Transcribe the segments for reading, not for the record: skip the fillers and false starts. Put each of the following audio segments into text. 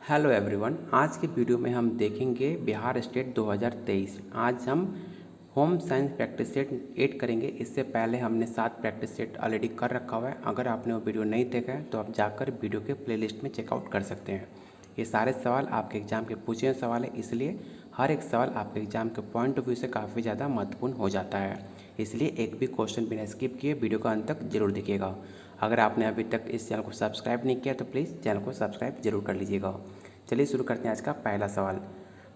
Hello everyone. आज की video में हम देखेंगे बिहार स्टेट 2023। आज हम होम साइंस प्रैक्टिस सेट 8 करेंगे। इससे पहले हमने 7 प्रैक्टिस सेट ऑलरेडी कर रखा हुआ है। अगर आपने वो वीडियो नहीं देखा है तो आप जाकर वीडियो के प्लेलिस्ट में चेकआउट कर सकते हैं। ये सारे सवाल आपके एग्ज़ाम के पूछे हुए सवाल है, इसलिए हर एक सवाल आपके एग्ज़ाम के पॉइंट ऑफ व्यू से काफ़ी ज़्यादा महत्वपूर्ण हो जाता है। इसलिए एक भी क्वेश्चन बिना स्किप किए वीडियो का अंत तक जरूर देखिएगा। अगर आपने अभी तक इस चैनल को सब्सक्राइब नहीं किया तो प्लीज़ चैनल को सब्सक्राइब जरूर कर लीजिएगा। चलिए शुरू करते हैं आज का पहला सवाल।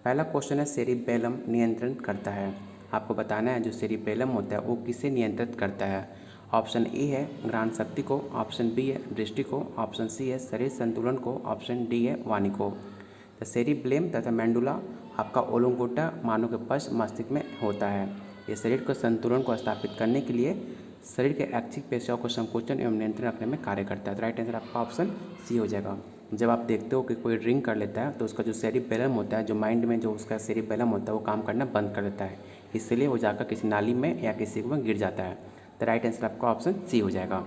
पहला क्वेश्चन है सेरिबेलम नियंत्रण करता है। आपको बताना है जो सेरिबेलम होता है वो किसे नियंत्रित करता है। ऑप्शन ए है घ्राण शक्ति को, ऑप्शन बी है दृष्टि को, ऑप्शन सी है शरीर संतुलन को, ऑप्शन डी है वाणी को। तो सेरिब्लेम तथा मेंडुला आपका ओलोंगोटा मानव के पश्च मस्तिष्क में होता है। ये शरीर के संतुलन को स्थापित करने के लिए शरीर के ऐच्छिक पेशियों को संकोचन एवं नियंत्रण रखने में कार्य करता है। तो राइट आंसर आपका ऑप्शन सी हो जाएगा। जब आप देखते हो कि कोई ड्रिंक कर लेता है तो उसका जो सेरिबेलम होता है, जो माइंड में जो उसका सेरिबेलम होता है वो काम करना बंद कर देता है, इसलिए वो जाकर किसी नाली में या किसी में गिर जाता है। तो राइट आंसर आपका ऑप्शन सी हो जाएगा।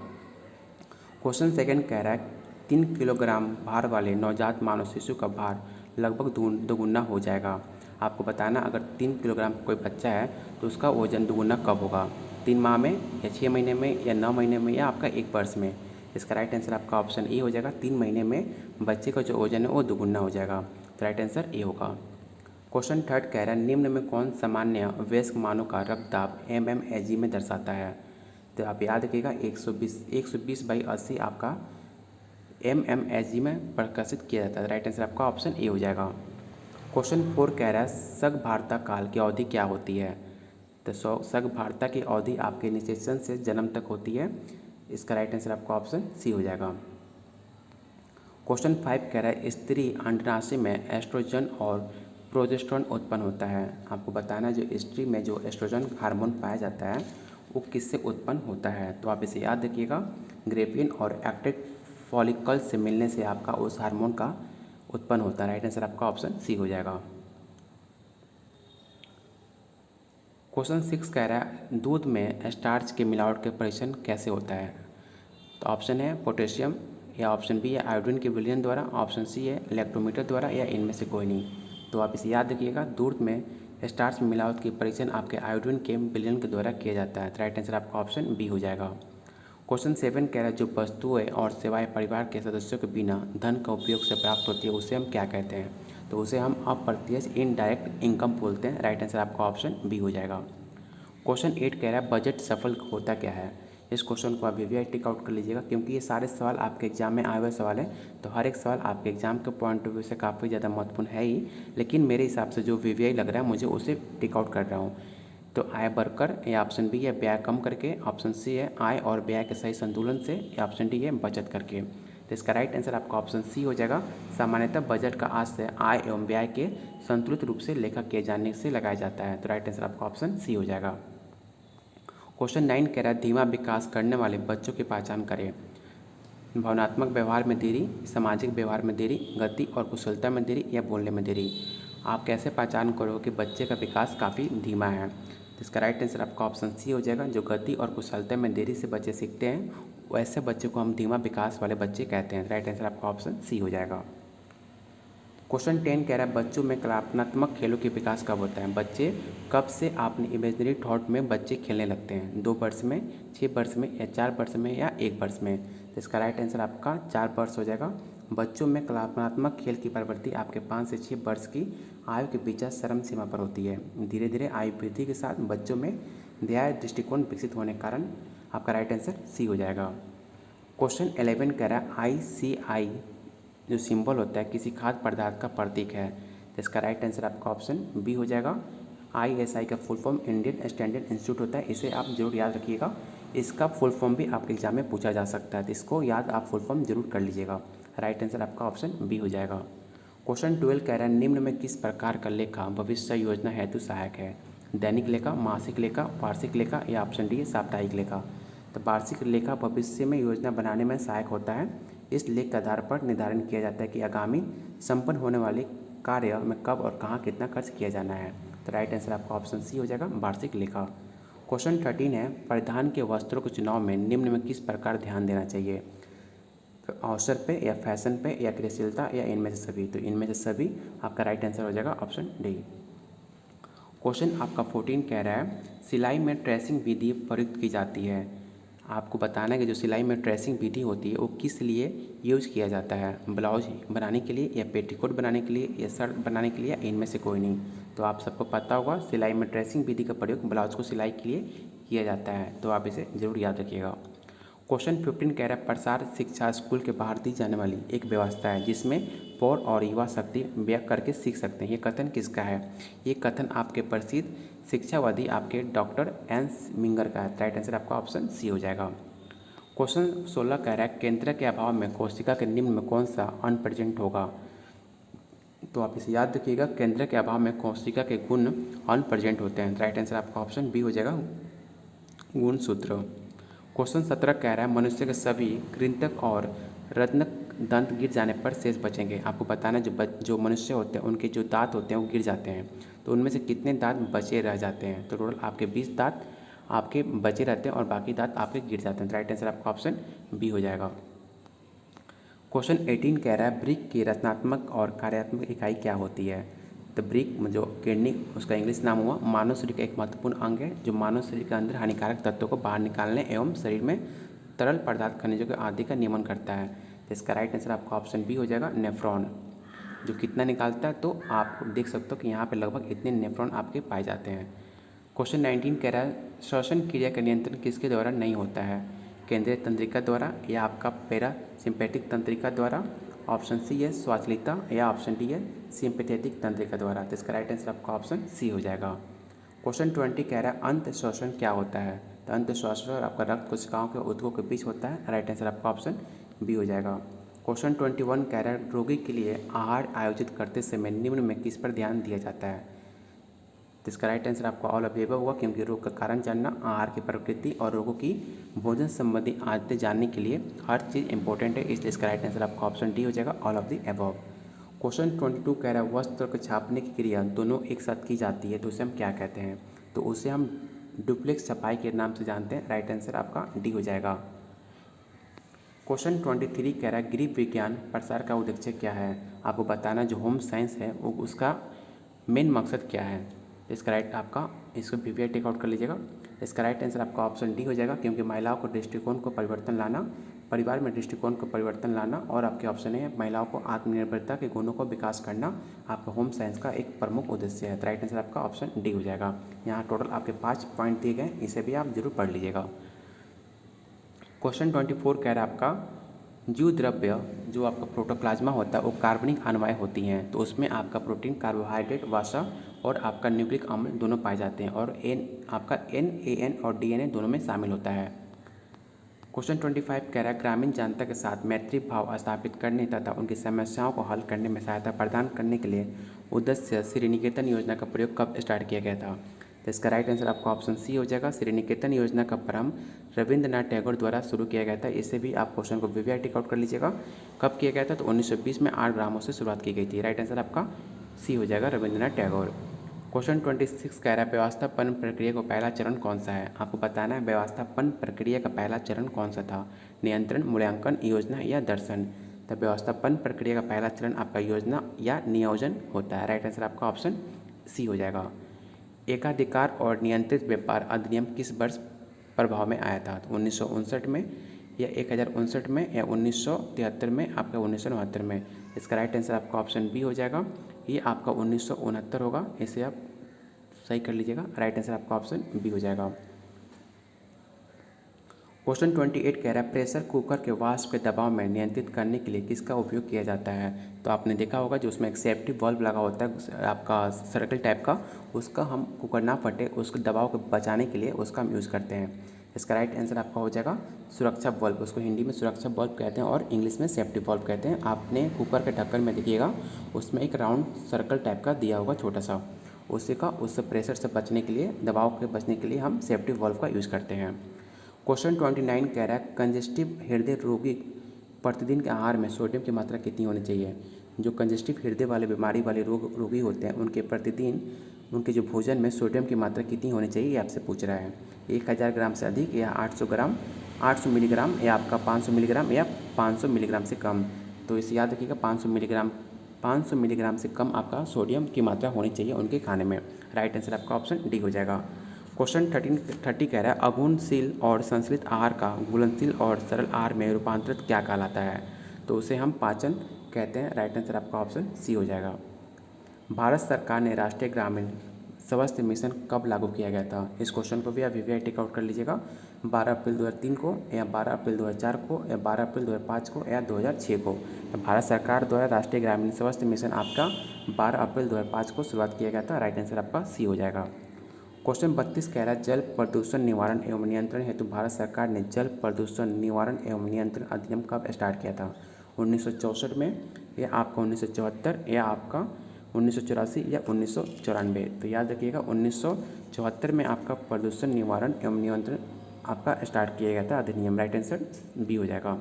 क्वेश्चन सेकंड कह रहा है 3 किलोग्राम भार वाले नवजात मानव शिशु का भार लगभग दोगुना हो जाएगा। आपको बताना अगर 3 किलोग्राम कोई बच्चा है तो उसका वजन दोगुना कब होगा। 3 माह में या 6 महीने में या 9 महीने में या आपका 1 वर्ष में। इसका राइट आंसर आपका ऑप्शन ए हो जाएगा। 3 महीने में बच्चे का जो वजन है वो दोगुना हो जाएगा। तो राइट आंसर ए होगा। क्वेश्चन थर्ड कह रहा है निम्न में कौन सामान्य वयस्क मानव का रक्तदाब mmHg में दर्शाता है। तो आप याद रखिएगा 120/80 आपका mmHg में प्रकाशित किया जाता है। राइट आंसर आपका ऑप्शन ए हो जाएगा। क्वेश्चन 4 कह रहा है सगभारता काल की अवधि क्या होती है। तो सगभारता की अवधि आपके निषेचन से जन्म तक होती है। इसका राइट आंसर आपका ऑप्शन सी हो जाएगा। क्वेश्चन 5 कह रहा है स्त्री अंडाशय में एस्ट्रोजन और प्रोजेस्टेरोन उत्पन्न होता है। आपको बताना है जो स्त्री में जो एस्ट्रोजन हार्मोन पाया जाता है वो किससे उत्पन्न होता है। तो आप इसे याद रखिएगा, ग्रेफिन और एक्टिक फॉलिकल से मिलने से आपका उस हार्मोन का उत्पन्न होता है। राइट आंसर आपका ऑप्शन सी हो जाएगा। क्वेश्चन 6 कह रहा है दूध में स्टार्च के मिलावट के परीक्षण कैसे होता है। तो ऑप्शन है पोटेशियम, या ऑप्शन बी है आयोडीन के विलयन द्वारा, ऑप्शन सी है इलेक्ट्रोमीटर द्वारा, या इनमें से कोई नहीं। तो आप इसे याद रखिएगा, दूध में स्टार्च में मिलावट की परीक्षण आपके आयोडीन के विलयन के द्वारा किया जाता है। तो राइट आंसर आपका ऑप्शन बी हो जाएगा। क्वेश्चन 7 कह रहा है जो वस्तुएं और सेवाएं परिवार के सदस्यों के बिना धन का उपयोग से प्राप्त होती है उसे हम क्या कहते हैं। तो उसे हम अप्रत्यक्ष इनडायरेक्ट इनकम बोलते हैं। राइट आंसर आपका ऑप्शन बी हो जाएगा। क्वेश्चन 8 कह रहा है बजट सफल होता क्या है। इस क्वेश्चन को आप वी टिक आउट कर लीजिएगा, क्योंकि ये सारे सवाल आपके एग्जाम में आए हुए सवाल है। तो हर एक सवाल आपके एग्जाम के पॉइंट ऑफ व्यू से काफ़ी ज़्यादा महत्वपूर्ण है ही, लेकिन मेरे हिसाब से जो वी लग रहा है मुझे उसे टिक आउट कर रहा हूँ। तो आय बढ़कर, या ऑप्शन बी है व्यय कम करके, ऑप्शन सी है आय और व्यय के सही संतुलन से, या ऑप्शन डी है बचत करके। तो इसका राइट आंसर आपका ऑप्शन सी हो जाएगा। सामान्यतः बजट का आशय आय एवं व्यय के संतुलित रूप से लेखा किए जाने से लगाया जाता है। तो राइट आंसर आपका ऑप्शन सी हो जाएगा। क्वेश्चन 9 कह रहा है धीमा विकास करने वाले बच्चों की पहचान करें। भावनात्मक व्यवहार में देरी, सामाजिक व्यवहार में देरी, गति और कुशलता में देरी, या बोलने में देरी। आप कैसे पहचान करोगे कि बच्चे का विकास काफ़ी धीमा है। तो इसका राइट आंसर आपका ऑप्शन सी हो जाएगा। जो गति और कुशलता में देरी से बच्चे सीखते हैं वैसे बच्चे को हम धीमा विकास वाले बच्चे कहते हैं। राइट आंसर आपका ऑप्शन सी हो जाएगा। क्वेश्चन 10 कह रहा है बच्चों में कलात्मक खेलों के विकास कब होता है। बच्चे कब से आपने इमेजनरी थॉट में बच्चे खेलने लगते हैं। 2 वर्ष में, 6 वर्ष में, या 4 वर्ष में, या 1 वर्ष में। तो इसका राइट आंसर आपका 4 वर्ष हो जाएगा। बच्चों में कलात्मक खेल की प्रवृत्ति आपके 5 से 6 वर्ष की आयु के बीच चरम सीमा पर होती है। धीरे धीरे आयु वृद्धि के साथ बच्चों में ध्यान दृष्टिकोण विकसित होने के कारण आपका राइट आंसर सी हो जाएगा। क्वेश्चन 11 कह रहा है ICI जो सिंबल होता है किसी खाद्य पदार्थ का प्रतीक है। तो इसका राइट आंसर आपका ऑप्शन बी हो जाएगा। ISI का full form Indian standard institute होता है, इसे आप जरूर याद रखिएगा। इसका फुल फॉर्म भी आपके एग्जाम में पूछा जा सकता है, तो इसको याद आप फुल फॉर्म जरूर कर लीजिएगा। राइट आंसर आपका ऑप्शन बी हो जाएगा। क्वेश्चन 12 कह रहा है निम्न में किस प्रकार का लेखा भविष्य योजना हेतु सहायक है। दैनिक लेखा, मासिक लेखा, वार्षिक लेखा, या ऑप्शन डी है साप्ताहिक लेखा। तो वार्षिक लेखा भविष्य में योजना बनाने में सहायक होता है। इस लेख के आधार पर निर्धारण किया जाता है कि आगामी संपन्न होने वाले कार्य में कब और कहाँ कितना खर्च किया जाना है। तो राइट आंसर आपका ऑप्शन सी हो जाएगा, वार्षिक लेखा। क्वेश्चन 13 है परिधान के वस्त्रों के चुनाव में निम्न में किस प्रकार ध्यान देना चाहिए। अवसर पे या फैशन पे या क्रियाशीलता या इनमें से सभी। तो इनमें से सभी आपका राइट आंसर हो जाएगा ऑप्शन डी। क्वेश्चन आपका 14 कह रहा है सिलाई में ट्रेसिंग विधि प्रयुक्त की जाती है। आपको बताना है कि जो सिलाई में ट्रेसिंग विधि होती है वो किस लिए यूज किया जाता है, ब्लाउज बनाने के लिए या पेटीकोट बनाने के लिए या शर्ट बनाने के लिए, इनमें से कोई नहीं। तो आप सबको पता होगा सिलाई में ट्रेसिंग विधि का प्रयोग ब्लाउज को सिलाई के लिए किया जाता है, तो आप इसे जरूर याद रखिएगा। क्वेश्चन 15 कह रहा है प्रसार शिक्षा स्कूल के बाहर दी जाने वाली एक व्यवस्था है जिसमें पौर और युवा शक्ति व्यय करके सीख सकते हैं। ये कथन किसका है? ये कथन आपके प्रसिद्ध शिक्षावादी आपके डॉक्टर एन मिंगर का है। राइट आंसर आपका ऑप्शन सी हो जाएगा। क्वेश्चन 16 कह रहा है केंद्र के अभाव में कोशिका के निम्न में कौन सा अनप्रेजेंट होगा? तो आप इसे याद रखिएगा, केंद्र के अभाव में कोशिका के गुण अनप्रेजेंट होते हैं। राइट आंसर आपका ऑप्शन बी हो जाएगा, गुणसूत्र। क्वेश्चन 17 कह रहा है मनुष्य के सभी कृंतक और रत्नक दंत गिर जाने पर शेष बचेंगे। आपको बताना है जो मनुष्य होते हैं उनके जो दांत होते हैं वो गिर जाते हैं, तो उनमें से कितने दांत बचे रह जाते हैं? तो टोटल आपके 20 दांत आपके बचे रहते हैं और बाकी दांत आपके गिर जाते हैं। राइट आंसर आपका ऑप्शन बी हो जाएगा। क्वेश्चन 18 कह रहा है ब्रिक की रचनात्मक और कार्यात्मक इकाई क्या होती है? तो ब्रिक जो किडनी उसका इंग्लिश नाम हुआ मानव शरीर का एक महत्वपूर्ण अंग है जो मानव शरीर के अंदर हानिकारक तत्वों को बाहर निकालने एवं शरीर में तरल पदार्थ खनिजों के आदि का नियमन करता है। तो इसका राइट आंसर आपका ऑप्शन बी हो जाएगा, नेफ्रॉन। जो कितना निकालता है तो आप देख सकते हो कि यहाँ पे लगभग इतने नेफ्रॉन आपके पाए जाते हैं। क्वेश्चन 19 कह रहा है श्वसन क्रिया का नियंत्रण किसके द्वारा नहीं होता है? केंद्रीय तंत्रिका द्वारा या आपका पैरासिम्पैथिक तंत्रिका द्वारा, ऑप्शन सी है श्वासलिता या ऑप्शन डी है सिंपैथेटिक तंत्रिका द्वारा। तो इसका राइट आंसर आपका ऑप्शन सी हो जाएगा। क्वेश्चन 20 कह रहा है अंत श्वसन क्या होता है? तो अंत श्वसन और आपका रक्त कोशिकाओं के ऊतकों के बीच होता है। राइट आंसर आपका ऑप्शन बी हो जाएगा। क्वेश्चन 21 कह रहा है रोगी के लिए आहार आयोजित करते समय निम्न में किस पर ध्यान दिया जाता है? तो इसका राइट आंसर आपका ऑल ऑफ द अबव होगा, क्योंकि रोग का कारण जानना, आहार की प्रकृति और रोगों की भोजन संबंधी आदतें जानने के लिए हर चीज़ इंपॉर्टेंट है, इसलिए इसका राइट आंसर आपका ऑप्शन डी हो जाएगा, all of the above. Question 22 कह रहा है वस्त्र को छापने की क्रिया दोनों एक साथ की जाती है तो उसे हम क्या कहते हैं? तो उसे हम डुप्लेक्स छपाई के नाम से जानते हैं। राइट आंसर आपका डी हो जाएगा। क्वेश्चन 23 कह रहा है गृह विज्ञान प्रसार का उद्देश्य क्या है? आपको बताना जो होम साइंस है वो उसका मेन मकसद क्या है? इसका राइट आपका इसको पीवीआई टेक आउट कर लीजिएगा। इसका राइट आंसर आपका ऑप्शन डी हो जाएगा, क्योंकि महिलाओं को दृष्टिकोण को परिवर्तन लाना, परिवार में दृष्टिकोण को परिवर्तन लाना, और आपके ऑप्शन है महिलाओं को आत्मनिर्भरता के गुणों को विकास करना आपका होम साइंस का एक प्रमुख उद्देश्य है। राइट आंसर आपका ऑप्शन डी हो जाएगा। यहाँ टोटल आपके 5 पॉइंट दिए गए, इसे भी आप जरूर पढ़ लीजिएगा। क्वेश्चन 24 कह रहा है आपका जीव द्रव्य जो आपका प्रोटोप्लाज्मा होता है वो कार्बनिक अणुएं होती हैं, तो उसमें आपका प्रोटीन, कार्बोहाइड्रेट, वसा और आपका न्यूक्लिक अम्ल दोनों पाए जाते हैं, और आपका NaN और DNA दोनों में शामिल होता है। क्वेश्चन 25 कह रहा है ग्रामीण जनता के साथ मैत्री भाव स्थापित करने तथा उनकी समस्याओं को हल करने में सहायता प्रदान करने के लिए उद्देश्य श्री निकेतन योजना का प्रयोग कब स्टार्ट किया गया था? तो इसका राइट आंसर आपका ऑप्शन सी हो जाएगा। श्री निकेतन योजना का प्रारंभ रविंद्रनाथ टैगोर द्वारा शुरू किया गया था। इसे भी आप क्वेश्चन को वीवीआई टिक आउट कर लीजिएगा। कब किया गया था? तो 1920 में 8 ग्रामों से शुरुआत की गई थी। राइट आंसर आपका सी हो जाएगा, रविंद्रनाथ टैगोर। क्वेश्चन 26 कह रहा है व्यवस्थापन प्रक्रिया का पहला चरण कौन सा है? आपको बताना है व्यवस्थापन प्रक्रिया का पहला चरण कौन सा था? नियंत्रण, मूल्यांकन, योजना या दर्शन? तो व्यवस्थापन प्रक्रिया का पहला चरण आपका योजना या नियोजन होता है। राइट आंसर आपका ऑप्शन सी हो जाएगा। एकाधिकार और नियंत्रित व्यापार अधिनियम किस वर्ष प्रभाव में आया था? तो 1959 में या 1059 में या 1973 में आपका 1969 में? इसका राइट आंसर आपका ऑप्शन बी हो जाएगा, ये आपका 1969 होगा, इसे आप सही कर लीजिएगा। राइट आंसर आपका ऑप्शन बी हो जाएगा। क्वेश्चन 28 कह रहा है प्रेशर कुकर के वाष्प के दबाव में नियंत्रित करने के लिए किसका उपयोग किया जाता है? तो आपने देखा होगा जो उसमें एक सेफ्टी वाल्व लगा होता है आपका सर्कल टाइप का, उसका हम कुकर ना फटे उसके दबाव को बचाने के लिए उसका हम यूज़ करते हैं। इसका राइट आंसर आपका हो जाएगा सुरक्षा वाल्व। उसको हिंदी में सुरक्षा वाल्व कहते हैं और इंग्लिश में सेफ्टी वाल्व कहते हैं। आपने कुकर के ढक्कन में देखिएगा उसमें एक राउंड सर्कल टाइप का दिया होगा छोटा सा, उसी का उससे प्रेशर से बचने के लिए, दबाव के बचने के लिए हम सेफ्टी वाल्व का यूज़ करते हैं। क्वेश्चन 29 कह रहा है कंजेस्टिव हृदय रोगी प्रतिदिन के आहार में सोडियम की मात्रा कितनी होनी चाहिए? जो कंजेस्टिव हृदय वाले बीमारी वाले रोगी होते हैं उनके प्रतिदिन उनके जो भोजन में सोडियम की मात्रा कितनी होनी चाहिए ये आपसे पूछ रहा है। 1000 ग्राम से अधिक या 800 मिलीग्राम या आपका 500 मिलीग्राम या 500 मिलीग्राम से कम। तो इसे याद रखिएगा, 500 मिलीग्राम से कम आपका सोडियम की मात्रा होनी चाहिए उनके खाने में। राइट आंसर आपका ऑप्शन डी हो जाएगा। क्वेश्चन 30 कह रहा है अघुलनशील और संश्लित आहार का घुलनशील और सरल आहार में रूपांतरित क्या कहलाता है? तो उसे हम पाचन कहते हैं। राइट आंसर आपका ऑप्शन सी हो जाएगा। भारत सरकार ने राष्ट्रीय ग्रामीण स्वास्थ्य मिशन कब लागू किया गया था? इस क्वेश्चन को भी आप वीवीआई टिक आउट कर लीजिएगा। 12 अप्रैल 2003 को, या 12 अप्रैल 2004 को, या 12 अप्रैल 2005 को, या 2006 को। तो भारत सरकार द्वारा राष्ट्रीय ग्रामीण स्वास्थ्य मिशन आपका 12 अप्रैल 2005 को शुरुआत किया गया था। राइट आंसर आपका सी हो जाएगा। क्वेश्चन 32 कह रहा है जल प्रदूषण निवारण एवं नियंत्रण हेतु भारत सरकार ने जल प्रदूषण निवारण एवं नियंत्रण अधिनियम कब स्टार्ट किया था? 1964 में, या आपका 1974, या आपका 1984, या 1994। तो याद रखिएगा 1974 में आपका प्रदूषण निवारण एवं नियंत्रण आपका स्टार्ट किया गया था अधिनियम। राइट आंसर बी हो जाएगा।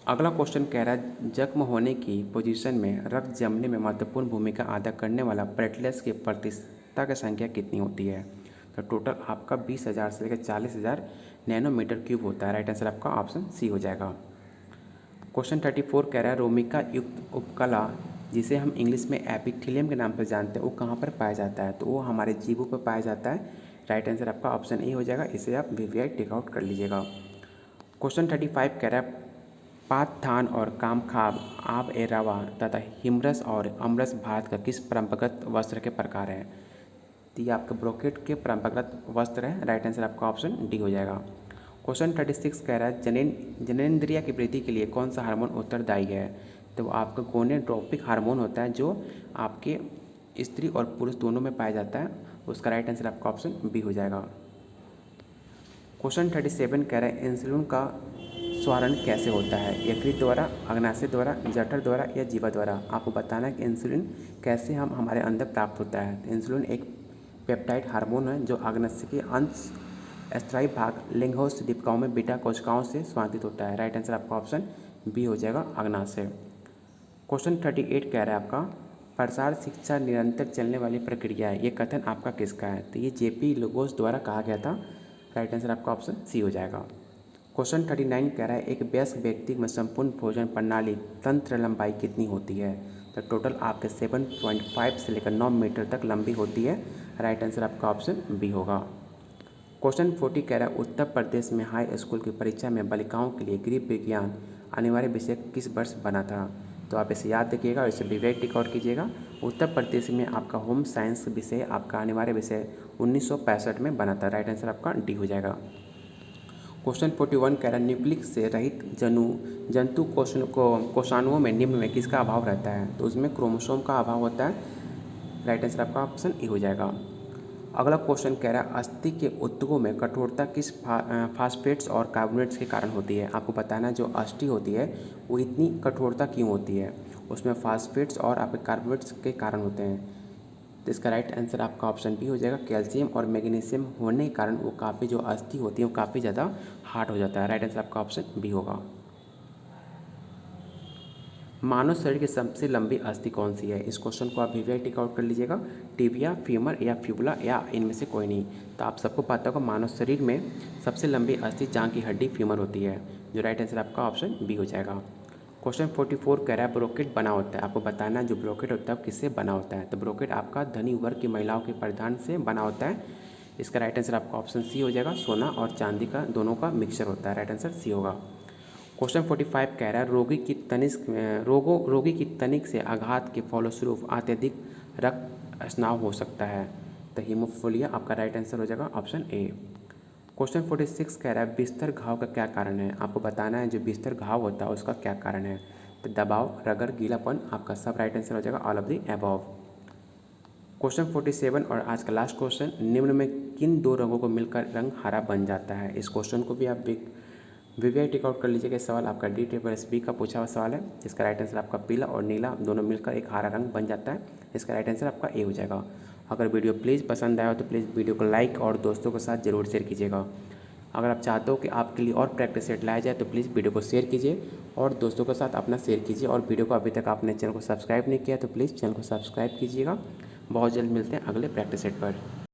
अगला क्वेश्चन कह रहा है जख्म होने की पोजीशन में रक्त जमने में महत्वपूर्ण भूमिका अदा करने वाला प्लेटलेट्स की प्रतिशतता की संख्या कितनी होती है? तो टोटल आपका 20,000 से लेकर 40,000 नैनोमीटर क्यूब होता है। राइट आंसर आपका ऑप्शन सी हो जाएगा। क्वेश्चन 34 कह रहा है रोमिका युक्त उपकला जिसे हम इंग्लिश में एपिथेलियम के नाम पर जानते हैं वो कहाँ पर पाया जाता है? तो वो हमारे जीभों पर पाया जाता है। राइट आंसर आपका ऑप्शन ए हो जाएगा। इसे आप वीवीआई टिक आउट कर लीजिएगा। क्वेश्चन 35 कह रहा है पाथान और कामखाब आब ए रवा तथा हिमरस और अमरस भारत का किस परंपरागत वस्त्र के प्रकार है? तो ये आपका ब्रोकेट के परंपरागत वस्त्र है। राइट आंसर आपका ऑप्शन डी हो जाएगा। क्वेश्चन 36 कह रहा है जननेंद्रिय की वृद्धि के लिए कौन सा हार्मोन उत्तरदायी है? तो आपका गोनेडोट्रोपिक हार्मोन होता है जो आपके स्त्री और पुरुष दोनों में पाया जाता है। उसका राइट आंसर आपका ऑप्शन बी हो जाएगा। क्वेश्चन 37 कह रहा है इंसुलिन का स्वारण कैसे होता है? यकृत द्वारा, अग्नाशय द्वारा, जठर द्वारा, या जीवा द्वारा? आपको बताना है कि इंसुलिन कैसे हमारे अंदर प्राप्त होता है। तो इंसुलिन एक पेप्टाइड हार्मोन है जो अग्नाशय के अंश स्थायी भाग लिंगहोश दीपिकाओं में बीटा कोशिकाओं से स्वांतित होता है। राइट आंसर आपका ऑप्शन बी हो जाएगा, अग्नाशय। क्वेश्चन 38 कह रहा है आपका प्रसार शिक्षा निरंतर चलने वाली प्रक्रिया है, ये कथन आपका किसका है? तो ये जेपी लोगोस द्वारा कहा गया था। राइट आंसर आपका ऑप्शन सी हो जाएगा। क्वेश्चन 39 कह रहा है एक वयस्क व्यक्ति में संपूर्ण भोजन प्रणाली तंत्र लंबाई कितनी होती है? तो टोटल आपके 7.5 से लेकर 9 मीटर तक लंबी होती है। राइट आंसर आपका ऑप्शन बी होगा। क्वेश्चन 40 कह रहा है उत्तर प्रदेश में हाई स्कूल की परीक्षा में बालिकाओं के लिए गृह विज्ञान अनिवार्य विषय किस वर्ष बना था? तो आप इसे याद रखिएगा और इसे वीवीआई टिक आउट कीजिएगा। उत्तर प्रदेश में आपका होम साइंस विषय आपका अनिवार्य विषय 1965 में बना था। राइट आंसर आपका डी हो जाएगा। क्वेश्चन 41 कह रहा है न्यूक्लिक से रहित जंतु कोषाणुओं में निम्न में किसका अभाव रहता है? तो उसमें क्रोमोसोम का अभाव होता है। राइट आंसर आपका ऑप्शन ए हो जाएगा। अगला क्वेश्चन कह रहा है अस्थि के ऊतकों में कठोरता किस फास्फेट्स और कार्बोनेट्स के कारण होती है? आपको बताना है जो अस्थि होती है वो इतनी कठोरता क्यों होती है? उसमें फास्फेट्स और आपके कार्बोनेट्स के कारण होते हैं। तो इसका राइट आंसर आपका ऑप्शन बी हो जाएगा। कैल्शियम और मैग्नीशियम होने के कारण वो काफ़ी जो अस्थि होती है वो काफ़ी ज़्यादा हार्ड हो जाता है। राइट आंसर आपका ऑप्शन बी होगा। मानव शरीर की सबसे लंबी अस्थि कौन सी है? इस क्वेश्चन को आप वीवीआई टिक आउट कर लीजिएगा। टिबिया, फीमर, या फ्यूबुला, या इनमें से कोई नहीं। तो आप सबको पता होगा मानव शरीर में सबसे लंबी अस्थि जांघ की हड्डी फीमर होती है, जो राइट आंसर आपका ऑप्शन बी हो जाएगा। क्वेश्चन 44 कह रहा है ब्रोकेट बना होता है। आपको बताना है जो ब्रोकेट होता है किससे बना होता है? तो ब्रोकेट आपका धनी वर्ग की महिलाओं के परिधान से बना होता है। इसका राइट आंसर आपका ऑप्शन सी हो जाएगा। सोना और चांदी का दोनों का मिक्सचर होता है। राइट आंसर सी होगा। क्वेश्चन 45 कह रहा है रोगी की तनिक से आघात के फलस्वरूप अत्यधिक रक्त स्राव हो सकता है। तो हीमोफिलिया आपका राइट आंसर हो जाएगा, ऑप्शन ए। क्वेश्चन 46 कह रहा है बिस्तर घाव का क्या कारण है? आपको बताना है जो बिस्तर घाव होता है उसका क्या कारण है? तो दबाव, रगड़, गीलापन, आपका सब राइट आंसर हो जाएगा, all of the above. Question 47 और आज का लास्ट क्वेश्चन, निम्न में किन दो रंगों को मिलकर रंग हरा बन जाता है? इस क्वेश्चन को भी आप वीवीआई टिक आउट कर लीजिएगा। सवाल आपका डी का पूछा हुआ सवाल है। इसका राइट आंसर आपका पीला और नीला दोनों मिलकर एक हरा रंग बन जाता है। इसका राइट आंसर आपका ए हो जाएगा। अगर वीडियो प्लीज़ पसंद आया हो तो प्लीज़ वीडियो को लाइक और दोस्तों के साथ ज़रूर शेयर कीजिएगा। अगर आप चाहते हो कि आपके लिए और प्रैक्टिस सेट लाया जाए तो प्लीज़ वीडियो को शेयर कीजिए और दोस्तों के साथ अपना शेयर कीजिए। और वीडियो को अभी तक आपने चैनल को सब्सक्राइब नहीं किया तो प्लीज़ चैनल को सब्सक्राइब कीजिएगा। बहुत जल्द मिलते हैं अगले प्रैक्टिस सेट पर।